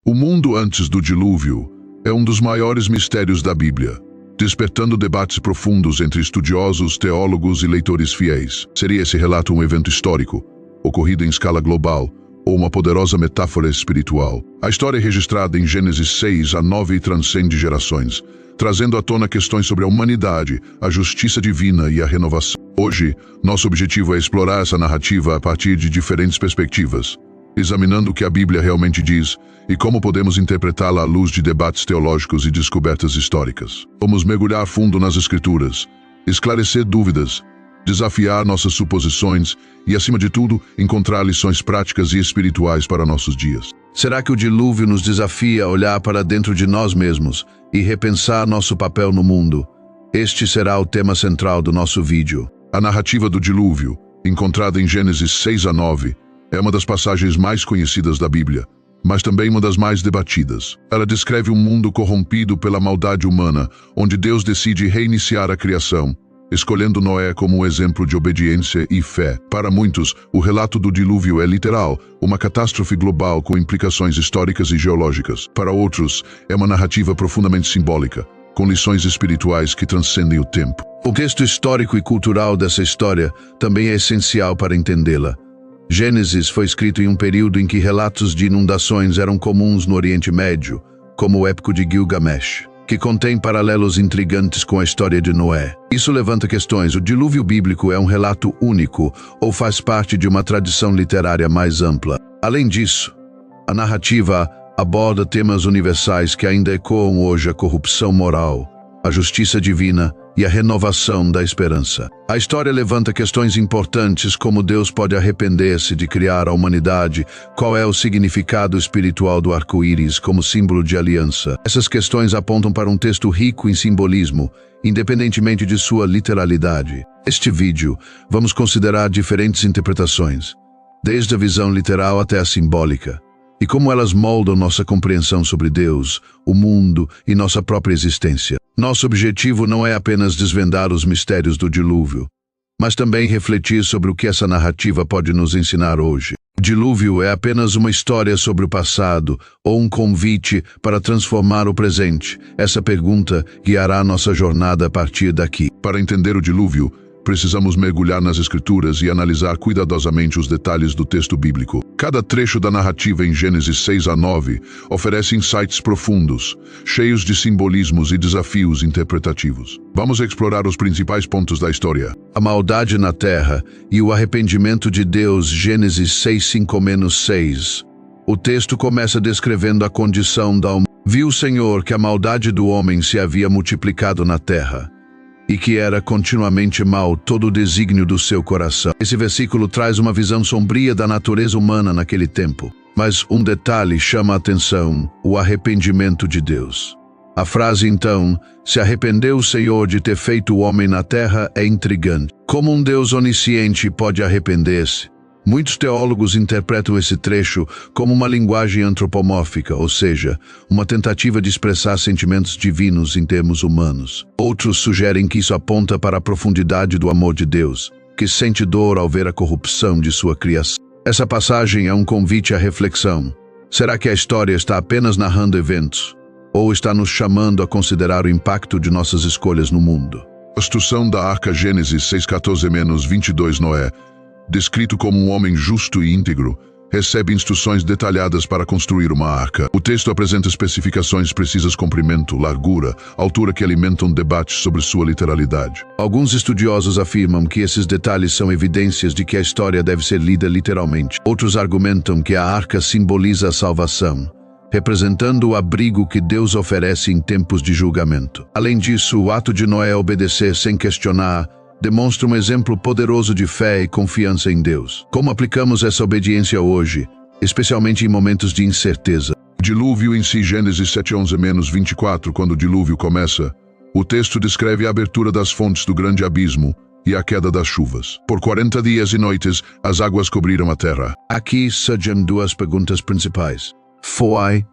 O mundo antes do dilúvio é um dos maiores mistérios da Bíblia, despertando debates profundos entre estudiosos, teólogos e leitores fiéis. Seria esse relato um evento histórico, ocorrido em escala global, ou uma poderosa metáfora espiritual? A história é registrada em Gênesis 6 a 9 e transcende gerações, trazendo à tona questões sobre a humanidade, a justiça divina e a renovação. Hoje, nosso objetivo é explorar essa narrativa a partir de diferentes perspectivas, examinando o que a Bíblia realmente diz e como podemos interpretá-la à luz de debates teológicos e descobertas históricas. Vamos mergulhar fundo nas Escrituras, esclarecer dúvidas, desafiar nossas suposições e, acima de tudo, encontrar lições práticas e espirituais para nossos dias. Será que o dilúvio nos desafia a olhar para dentro de nós mesmos e repensar nosso papel no mundo? Este será o tema central do nosso vídeo. A narrativa do dilúvio, encontrada em Gênesis 6 a 9, é uma das passagens mais conhecidas da Bíblia, mas também uma das mais debatidas. Ela descreve um mundo corrompido pela maldade humana, onde Deus decide reiniciar a criação, escolhendo Noé como um exemplo de obediência e fé. Para muitos, o relato do dilúvio é literal, uma catástrofe global com implicações históricas e geológicas. Para outros, é uma narrativa profundamente simbólica, com lições espirituais que transcendem o tempo. O contexto histórico e cultural dessa história também é essencial para entendê-la. Gênesis foi escrito em um período em que relatos de inundações eram comuns no Oriente Médio, como o épico de Gilgamesh, que contém paralelos intrigantes com a história de Noé. Isso levanta questões: o dilúvio bíblico é um relato único ou faz parte de uma tradição literária mais ampla? Além disso, a narrativa aborda temas universais que ainda ecoam hoje: a corrupção moral, a justiça divina e a renovação da esperança. A história levanta questões importantes como Deus pode arrepender-se de criar a humanidade, qual é o significado espiritual do arco-íris como símbolo de aliança. Essas questões apontam para um texto rico em simbolismo, independentemente de sua literalidade. Neste vídeo, vamos considerar diferentes interpretações, desde a visão literal até a simbólica, e como elas moldam nossa compreensão sobre Deus, o mundo e nossa própria existência. Nosso objetivo não é apenas desvendar os mistérios do dilúvio, mas também refletir sobre o que essa narrativa pode nos ensinar hoje. O dilúvio é apenas uma história sobre o passado ou um convite para transformar o presente? Essa pergunta guiará nossa jornada a partir daqui. Para entender o dilúvio, precisamos mergulhar nas Escrituras e analisar cuidadosamente os detalhes do texto bíblico. Cada trecho da narrativa em Gênesis 6 a 9 oferece insights profundos, cheios de simbolismos e desafios interpretativos. Vamos explorar os principais pontos da história. A maldade na terra e o arrependimento de Deus, Gênesis 6:5-6. O texto começa descrevendo a condição da humanidade. Viu o Senhor que a maldade do homem se havia multiplicado na terra, e que era continuamente mau todo o desígnio do seu coração. Esse versículo traz uma visão sombria da natureza humana naquele tempo. Mas um detalhe chama a atenção: o arrependimento de Deus. A frase então, se arrependeu o Senhor de ter feito o homem na terra, é intrigante. Como um Deus onisciente pode arrepender-se? Muitos teólogos interpretam esse trecho como uma linguagem antropomórfica, ou seja, uma tentativa de expressar sentimentos divinos em termos humanos. Outros sugerem que isso aponta para a profundidade do amor de Deus, que sente dor ao ver a corrupção de sua criação. Essa passagem é um convite à reflexão. Será que a história está apenas narrando eventos, ou está nos chamando a considerar o impacto de nossas escolhas no mundo? A construção da arca, Gênesis 6:14-22. Noé, descrito como um homem justo e íntegro, recebe instruções detalhadas para construir uma arca. O texto apresenta especificações precisas: comprimento, largura, altura, que alimentam debates sobre sua literalidade. Alguns estudiosos afirmam que esses detalhes são evidências de que a história deve ser lida literalmente. Outros argumentam que a arca simboliza a salvação, representando o abrigo que Deus oferece em tempos de julgamento. Além disso, o ato de Noé obedecer sem questionar demonstra um exemplo poderoso de fé e confiança em Deus. Como aplicamos essa obediência hoje, especialmente em momentos de incerteza? O dilúvio em si, Gênesis 7:11-24, quando o dilúvio começa, o texto descreve a abertura das fontes do grande abismo e a queda das chuvas. Por 40 dias e noites, as águas cobriram a terra. Aqui surgem duas perguntas principais. Foi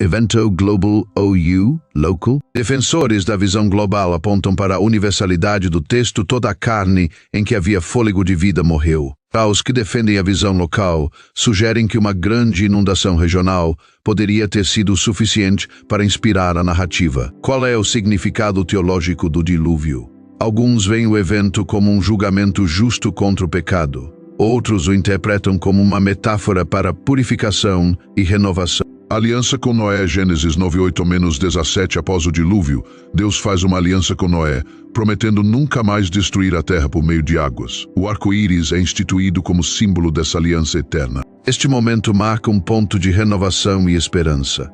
Evento Global OU, Local. Defensores da visão global apontam para a universalidade do texto: toda a carne em que havia fôlego de vida morreu. Os que defendem a visão local sugerem que uma grande inundação regional poderia ter sido suficiente para inspirar a narrativa. Qual é o significado teológico do dilúvio? Alguns veem o evento como um julgamento justo contra o pecado. Outros o interpretam como uma metáfora para purificação e renovação. Aliança com Noé, Gênesis 9:8-17. Após o dilúvio, Deus faz uma aliança com Noé, prometendo nunca mais destruir a terra por meio de águas. O arco-íris é instituído como símbolo dessa aliança eterna. Este momento marca um ponto de renovação e esperança.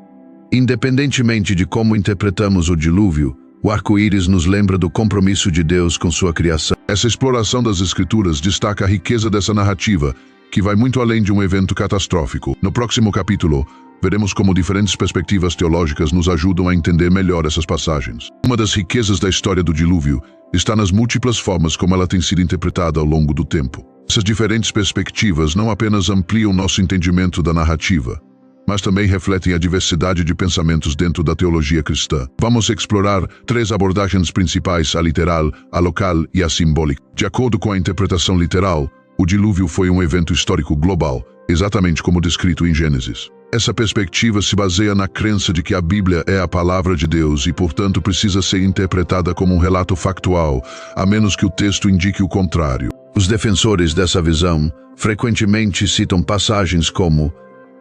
Independentemente de como interpretamos o dilúvio, o arco-íris nos lembra do compromisso de Deus com sua criação. Essa exploração das Escrituras destaca a riqueza dessa narrativa, que vai muito além de um evento catastrófico. No próximo capítulo, veremos como diferentes perspectivas teológicas nos ajudam a entender melhor essas passagens. Uma das riquezas da história do dilúvio está nas múltiplas formas como ela tem sido interpretada ao longo do tempo. Essas diferentes perspectivas não apenas ampliam nosso entendimento da narrativa, mas também refletem a diversidade de pensamentos dentro da teologia cristã. Vamos explorar 3 abordagens principais: a literal, a local e a simbólica. De acordo com a interpretação literal, o dilúvio foi um evento histórico global, exatamente como descrito em Gênesis. Essa perspectiva se baseia na crença de que a Bíblia é a palavra de Deus e, portanto, precisa ser interpretada como um relato factual, a menos que o texto indique o contrário. Os defensores dessa visão frequentemente citam passagens como: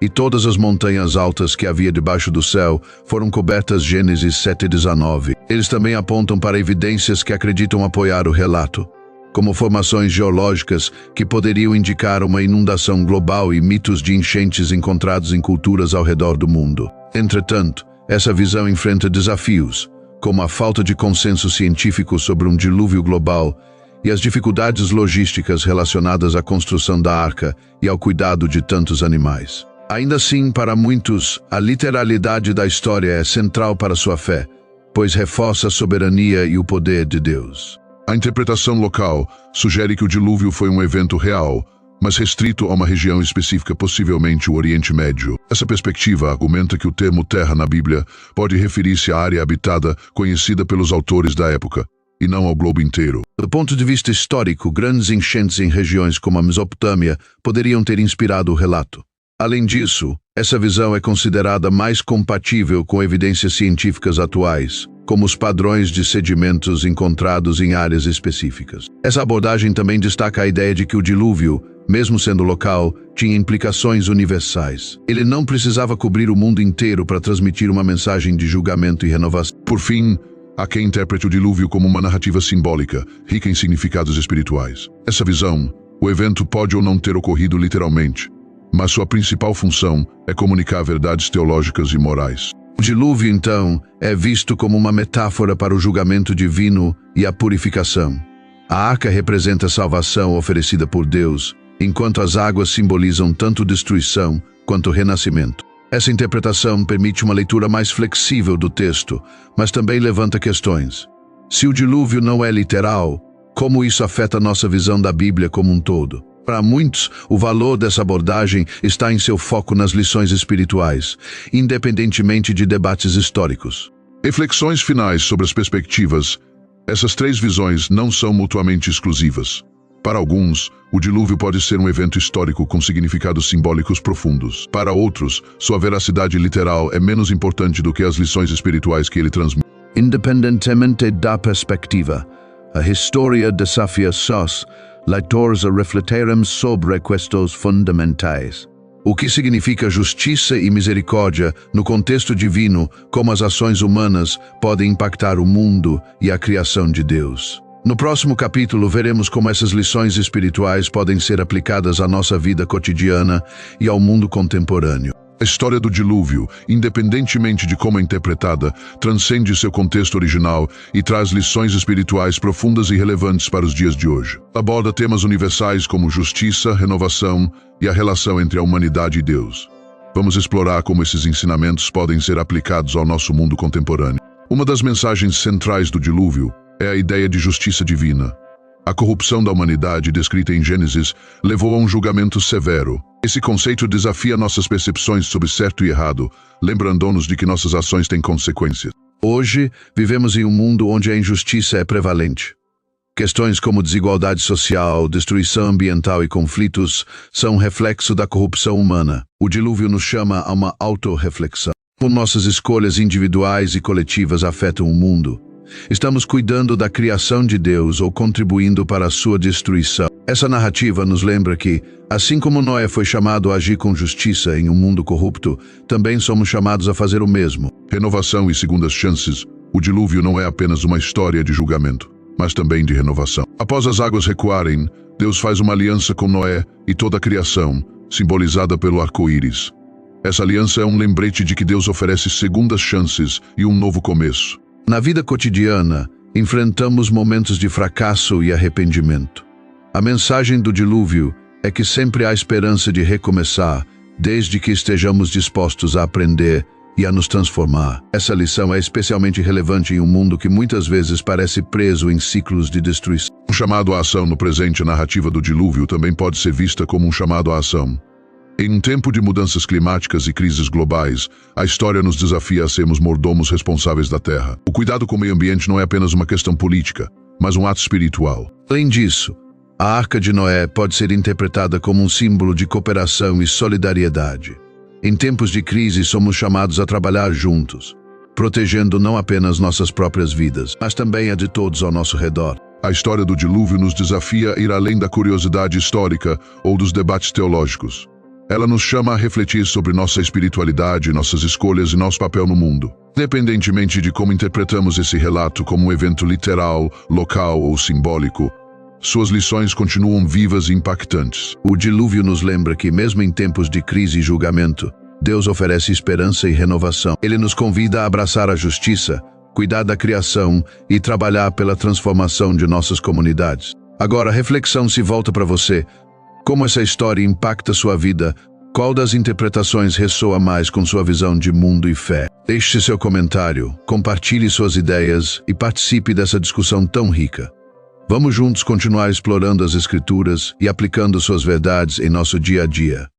"E todas as montanhas altas que havia debaixo do céu foram cobertas", Gênesis 7:19. Eles também apontam para evidências que acreditam apoiar o relato, como formações geológicas que poderiam indicar uma inundação global e mitos de enchentes encontrados em culturas ao redor do mundo. Entretanto, essa visão enfrenta desafios, como a falta de consenso científico sobre um dilúvio global e as dificuldades logísticas relacionadas à construção da arca e ao cuidado de tantos animais. Ainda assim, para muitos, a literalidade da história é central para sua fé, pois reforça a soberania e o poder de Deus. A interpretação local sugere que o dilúvio foi um evento real, mas restrito a uma região específica, possivelmente o Oriente Médio. Essa perspectiva argumenta que o termo terra na Bíblia pode referir-se à área habitada conhecida pelos autores da época, e não ao globo inteiro. Do ponto de vista histórico, grandes enchentes em regiões como a Mesopotâmia poderiam ter inspirado o relato. Além disso, essa visão é considerada mais compatível com evidências científicas atuais, como os padrões de sedimentos encontrados em áreas específicas. Essa abordagem também destaca a ideia de que o dilúvio, mesmo sendo local, tinha implicações universais. Ele não precisava cobrir o mundo inteiro para transmitir uma mensagem de julgamento e renovação. Por fim, há quem interprete o dilúvio como uma narrativa simbólica, rica em significados espirituais. Essa visão, o evento pode ou não ter ocorrido literalmente, mas sua principal função é comunicar verdades teológicas e morais. O dilúvio, então, é visto como uma metáfora para o julgamento divino e a purificação. A arca representa a salvação oferecida por Deus, enquanto as águas simbolizam tanto destruição quanto renascimento. Essa interpretação permite uma leitura mais flexível do texto, mas também levanta questões. Se o dilúvio não é literal, como isso afeta nossa visão da Bíblia como um todo? Para muitos, o valor dessa abordagem está em seu foco nas lições espirituais, independentemente de debates históricos. Reflexões finais sobre as perspectivas. Essas 3 visões não são mutuamente exclusivas. Para alguns, o dilúvio pode ser um evento histórico com significados simbólicos profundos. Para outros, sua veracidade literal é menos importante do que as lições espirituais que ele transmite. Independentemente da perspectiva, a história desafia os leitores a refletirem sobre questões fundamentais. O que significa justiça e misericórdia no contexto divino, como as ações humanas podem impactar o mundo e a criação de Deus. No próximo capítulo, veremos como essas lições espirituais podem ser aplicadas à nossa vida cotidiana e ao mundo contemporâneo. A história do dilúvio, independentemente de como é interpretada, transcende seu contexto original e traz lições espirituais profundas e relevantes para os dias de hoje. Aborda temas universais como justiça, renovação e a relação entre a humanidade e Deus. Vamos explorar como esses ensinamentos podem ser aplicados ao nosso mundo contemporâneo. Uma das mensagens centrais do dilúvio é a ideia de justiça divina. A corrupção da humanidade, descrita em Gênesis, levou a um julgamento severo. Esse conceito desafia nossas percepções sobre certo e errado, lembrando-nos de que nossas ações têm consequências. Hoje, vivemos em um mundo onde a injustiça é prevalente. Questões como desigualdade social, destruição ambiental e conflitos são um reflexo da corrupção humana. O dilúvio nos chama a uma autorreflexão. Como nossas escolhas individuais e coletivas afetam o mundo? Estamos cuidando da criação de Deus ou contribuindo para a sua destruição? Essa narrativa nos lembra que, assim como Noé foi chamado a agir com justiça em um mundo corrupto, também somos chamados a fazer o mesmo. Renovação e segundas chances. O dilúvio não é apenas uma história de julgamento, mas também de renovação. Após as águas recuarem, Deus faz uma aliança com Noé e toda a criação, simbolizada pelo arco-íris. Essa aliança é um lembrete de que Deus oferece segundas chances e um novo começo. Na vida cotidiana, enfrentamos momentos de fracasso e arrependimento. A mensagem do dilúvio é que sempre há esperança de recomeçar, desde que estejamos dispostos a aprender e a nos transformar. Essa lição é especialmente relevante em um mundo que muitas vezes parece preso em ciclos de destruição. Um chamado à ação no presente, a narrativa do dilúvio também pode ser vista como um chamado à ação. Em um tempo de mudanças climáticas e crises globais, a história nos desafia a sermos mordomos responsáveis da Terra. O cuidado com o meio ambiente não é apenas uma questão política, mas um ato espiritual. Além disso, a Arca de Noé pode ser interpretada como um símbolo de cooperação e solidariedade. Em tempos de crise, somos chamados a trabalhar juntos, protegendo não apenas nossas próprias vidas, mas também a de todos ao nosso redor. A história do dilúvio nos desafia a ir além da curiosidade histórica ou dos debates teológicos. Ela nos chama a refletir sobre nossa espiritualidade, nossas escolhas e nosso papel no mundo. Independentemente de como interpretamos esse relato como um evento literal, local ou simbólico, suas lições continuam vivas e impactantes. O dilúvio nos lembra que, mesmo em tempos de crise e julgamento, Deus oferece esperança e renovação. Ele nos convida a abraçar a justiça, cuidar da criação e trabalhar pela transformação de nossas comunidades. Agora, a reflexão se volta para você. Como essa história impacta sua vida? Qual das interpretações ressoa mais com sua visão de mundo e fé? Deixe seu comentário, compartilhe suas ideias e participe dessa discussão tão rica. Vamos juntos continuar explorando as Escrituras e aplicando suas verdades em nosso dia a dia.